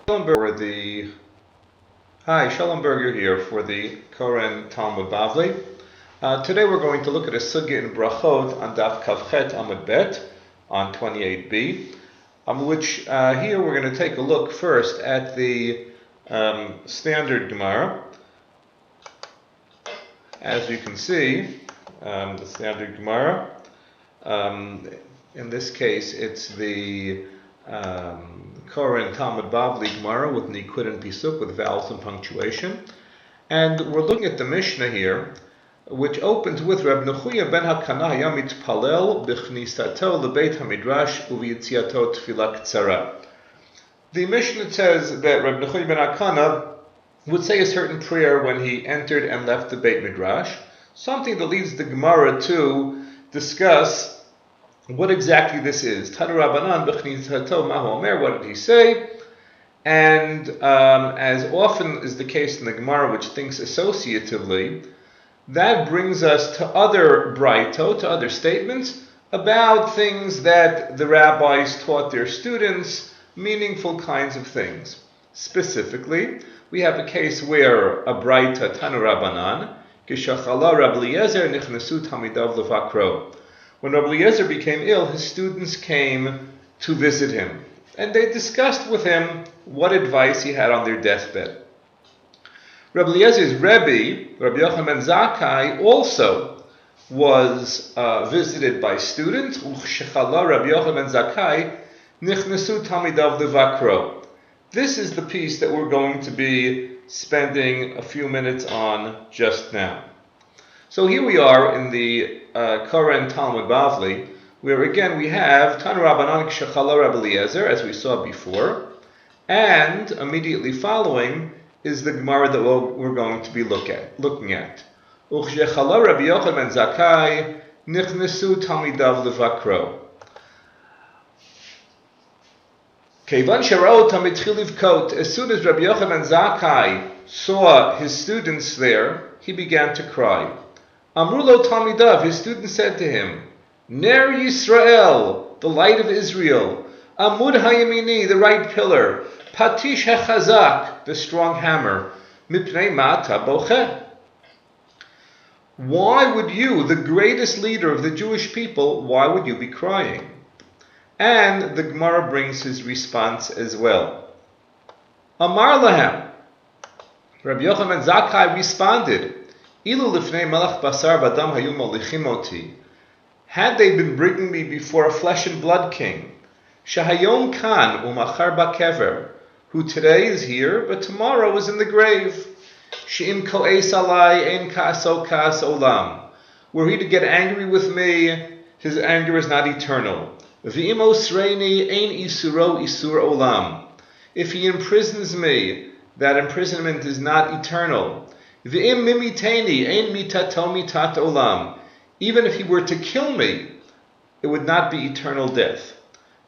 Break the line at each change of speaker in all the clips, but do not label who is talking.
Shalom Berger here for the Koren Talmud Bavli. Today we're going to look at a sugya in Brachot on Daf Kavchet Amud Bet on 28b, which here we're going to take a look first at the standard Gemara. As you can see, the standard Gemara, in this case it's the Koren Talmud Bavli Gemara with Nikud and Pisuk, with vowels and punctuation. And we're looking at the Mishnah here, which opens with Reb Nechuya ben Hakana hayam mitpalel b'chnisato lebeit hamidrash uv'yitziato tefila ktsara. The Mishnah says that Reb Nechuya ben Hakana would say a certain prayer when he entered and left the Beit Midrash, something that leads the Gemara to discuss what exactly this is. Tanu Rabbanan b'chnisato mahu omer, what did he say? And as often is the case in the Gemara, which thinks associatively, that brings us to other braito, to other statements about things that the rabbis taught their students, meaningful kinds of things. Specifically, we have a case where a braita Tanu Rabbanan, Kishachala Rabbi Eliezer nichnasu tamidav levakro. When Rabbi Eliezer became ill, his students came to visit him, and they discussed with him what advice he had on their deathbed. Rabbi Eliezer's Rebbe, Rabbi Yochanan ben Zakkai, also was visited by students. Uchshechala Rabbi Yochanan ben Zakkai nichnasu tamidav levakro. This is the piece that we're going to be spending a few minutes on just now. So here we are in the Koren Talmud Bavli, where again we have Tanu Rabbanan Kshechala Rabbi Eliezer, as we saw before, and immediately following is the Gemara that we're going to be looking at. Uchshechala Rabbi Yochanan ben Zakkai nichnasu tamidav levakro. Kevan sherao tamid livkot. As soon as Rabbi Yochanan ben Zakkai saw his students there, he began to cry. Amrulo Tamidav, his students said to him, Ner Yisrael, the light of Israel, Amud Hayamini, the right pillar, Patish HaChazak, the strong hammer, Mipnei Mata Boche. Why would you, the greatest leader of the Jewish people, why would you be crying? And the Gemara brings his response as well. Amar Lahem, Rabbi Yochanan ben Zakkai responded, had they been bringing me before a flesh and blood king, Shahayom Kan umachar bakever, who today is here but tomorrow is in the grave, She'im ko'es alai ein ka'aso ka'as olam, were he to get angry with me, his anger is not eternal. V'im osreini ein isuro isur olam, if he imprisons me, that imprisonment is not eternal. V'im mimiteni ein mitato mitat olam, even if he were to kill me, it would not be eternal death.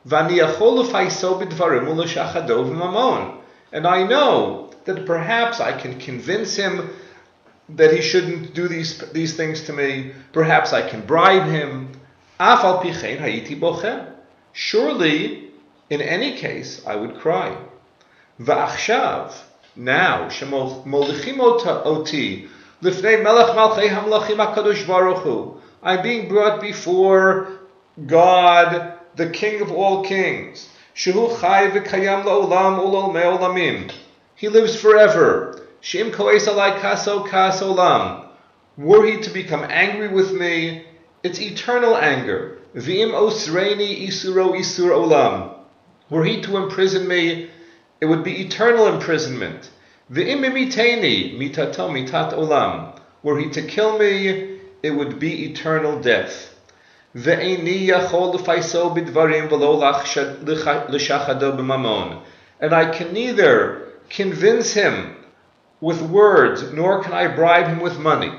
V'ani achol ufaiso b'dvarim u'l'shachado v'mamon, and I know that perhaps I can convince him that he shouldn't do these things to me. Perhaps I can bribe him. Af al pichein hayiti bochem. Surely, in any case, I would cry. V'achshav, now, shemolichim oti, lifnei melech malchei hamlachim hakadosh baruch hu. I'm being brought before God, the King of all kings. Shehu chai v'kayam la'olam ul'olmei olamim. He lives forever. She'im ko'es alai kaso kas olam. Were he to become angry with me, it's eternal anger. V'im osreini isuro isur olam. Were he to imprison me, it would be eternal imprisonment. V'im mimiteni mitato mitat olam. Were he to kill me, it would be eternal death. Ve'eni yachol l'faiso b'dvarim v'lo l'shachado b'mamon. And I can neither convince him with words, nor can I bribe him with money.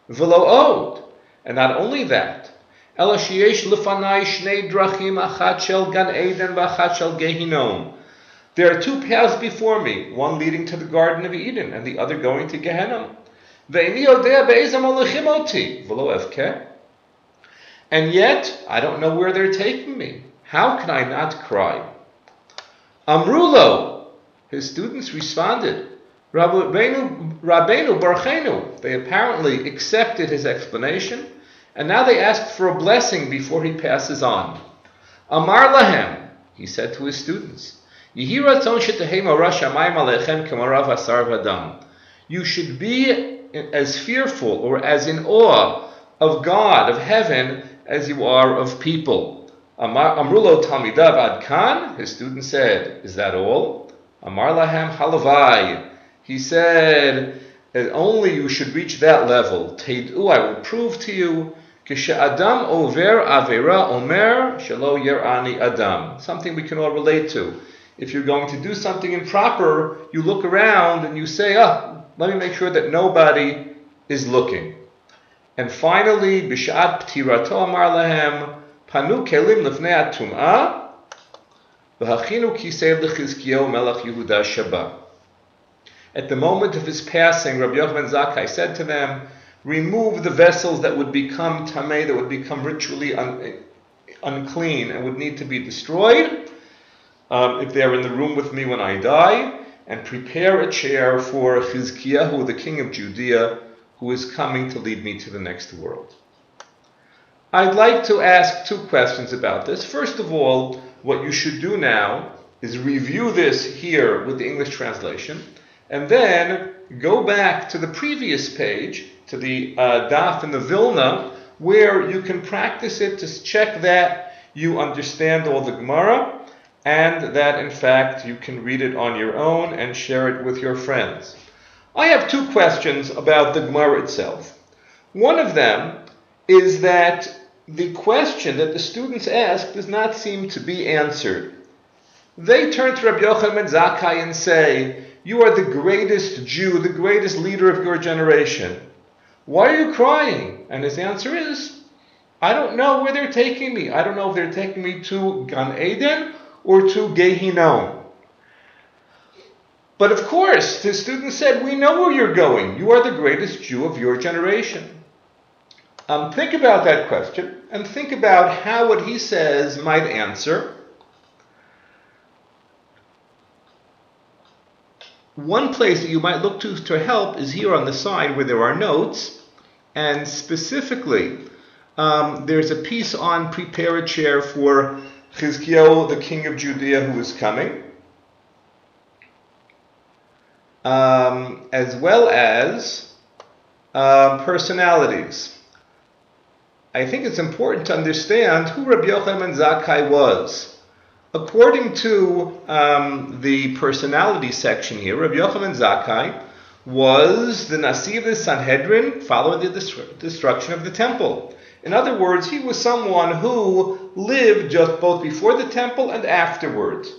V'lo od. And not only that, ela sheyesh l'fanai shnei drachim, achat shel gan eden v'achat shel gehinom. There are two paths before me, one leading to the Garden of Eden and the other going to Gehenna. And yet, I don't know where they're taking me. How can I not cry? Amrulo, His students responded, Rabbeinu Barchenu. They apparently accepted his explanation, and now they asked for a blessing before he passes on. Amar lahem, he said to his students, you should be as fearful or as in awe of God, of heaven, as you are of people. Amrulo Talmidav ad kan, his student said, is that all? Amar lahem halavai. He said, only you should reach that level. Teidu, I will prove to you. Kisha Adam over avera omer shelo yerani Adam. Something we can all relate to. If you're going to do something improper, you look around and you say, let me make sure that nobody is looking. And finally, Bishad Ptirato Amar Lahem, Panu Kelim Lefnei Atum'ah, V'hachinu Kisev L'Chizkiyahu Melech Yehuda Shaba. At the moment of his passing, Rabbi Yochanan Zakkai said to them, remove the vessels that would become tamei, that would become ritually unclean and would need to be destroyed, if they're in the room with me when I die, and prepare a chair for Chizkiyahu, the king of Judea, who is coming to lead me to the next world. I'd like to ask two questions about this. First of all, what you should do now is review this here with the English translation, and then go back to the previous page, to the daf in the Vilna, where you can practice it to check that you understand all the Gemara, and that in fact you can read it on your own and share it with your friends. I have two questions about the Gemara itself. One of them is that the question that the students ask does not seem to be answered. They turn to Rabbi Yochanan ben Zakkai and say, you are the greatest Jew, the greatest leader of your generation. Why are you crying? And his answer is, I don't know where they're taking me. I don't know if they're taking me to Gan Eden or to Gehinnom. But of course, the student said, we know where you're going. You are the greatest Jew of your generation. Think about that question and think about how what he says might answer. One place that you might look to help is here on the side where there are notes, and specifically there's a piece on prepare a chair for Chizkiyahu, the king of Judea, who is coming, as well as personalities. I think it's important to understand who Rabbi Yochanan ben Zakkai was. According to the personality section here, Rabbi Yochanan ben Zakkai was the Nasi of the Sanhedrin following the destruction of the temple. In other words, he was someone who lived just both before the temple and afterwards.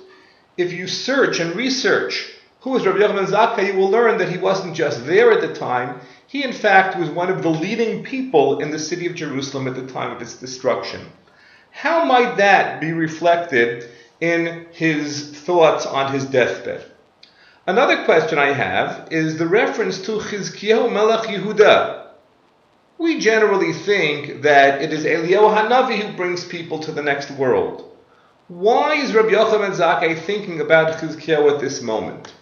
If you search and research who was Rabbi Yochanan ben Zakkai, you will learn that he wasn't just there at the time. He, in fact, was one of the leading people in the city of Jerusalem at the time of its destruction. How might that be reflected in his thoughts on his deathbed? Another question I have is the reference to Chizkiyahu Melech Yehuda. We generally think that it is Eliyahu Hanavi who brings people to the next world. Why is Rabbi Yochanan ben Zakkai thinking about Chizkiyahu at this moment?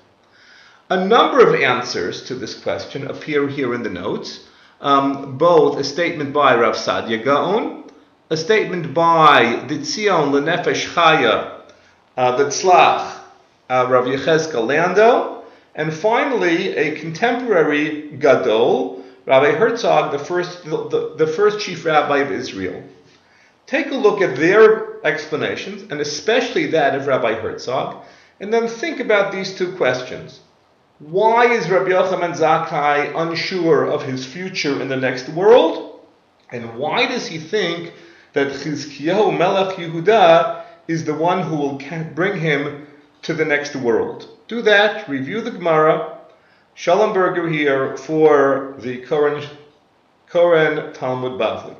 A number of answers to this question appear here in the notes, both a statement by Rav Sadia Gaon, a statement by the Tzion L'Nefesh Chaya, the Tzlach, Rav Yechezkel Lando, and finally a contemporary Gadol, Rabbi Herzog, the first chief rabbi of Israel. Take a look at their explanations, and especially that of Rabbi Herzog, and then think about these two questions. Why is Rabbi Yochanan ben Zakkai unsure of his future in the next world? And why does he think that Chizkiyahu Melech Yehuda is the one who will bring him to the next world? Do that, review the Gemara. Shalom Berger here for the Koren Talmud Bavli.